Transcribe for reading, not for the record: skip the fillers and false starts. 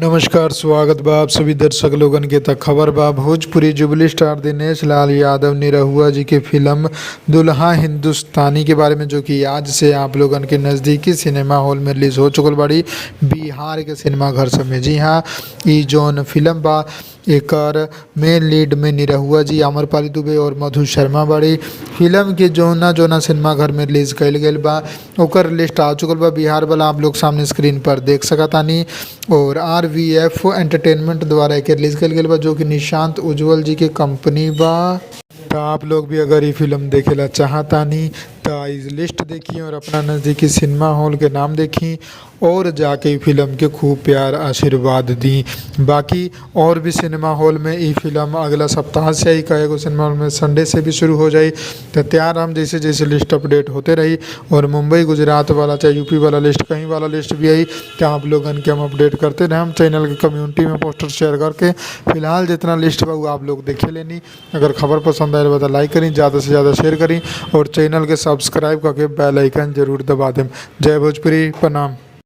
नमस्कार, स्वागत बा आप सभी दर्शक लोगन के। तक खबर बा भोजपुरी जुबली स्टार दिनेश लाल यादव निरहुआ जी के फिल्म दुल्हा हिंदुस्तानी के बारे में, जो कि आज से आप लोगन के नज़दीकी सिनेमा हॉल में रिलीज हो चुकल बाड़ी बिहार के सिनेमा घर सब में। जी हाँ, ई जौन फिल्म बा एकर मेन लीड में निरहुआ जी, आम्रपाली दुबे और मधु शर्मा बाड़ी। फिल्म के जौना जौना सिनेमा घर में रिलीज कइल गइल बा ओकर लिस्ट आ चुकल बा बिहार वाला, आप लोग सामने स्क्रीन पर देख सकतानी। और RVF एंटरटेनमेंट द्वारा एके रिलीज कइल गइल बा, जो कि निशांत उज्ज्वल जी के कंपनी बा। तो आप लोग भी अगर ये फिल्म देखेला चाहतानी तो इस लिस्ट देखी और अपना नज़दीकी सिनेमा हॉल के नाम देखी और जाके फिल्म के खूब प्यार आशीर्वाद दी। बाकी और भी सिनेमा हॉल में ये फिल्म अगला सप्ताह से ही कएगो सिनेमा हॉल में संडे से भी शुरू हो जाई। तो तैयार हम जैसे जैसे लिस्ट अपडेट होते रही और मुंबई गुजरात वाला चाहे यूपी वाला लिस्ट कहीं वाला लिस्ट भी आई तो आप लोगन के हम अपडेट करते रहे। हम चैनल के कम्युनिटी में पोस्टर शेयर करके फिलहाल जितना लिस्ट बा वो आप लोग देखे लेनी। अगर खबर पसंद आए तो लाइक करी, ज़्यादा से ज़्यादा शेयर करी और चैनल के सब्सक्राइब करके बेल आइकन जरूर दबा दें। जय भोजपुरी, प्रणाम।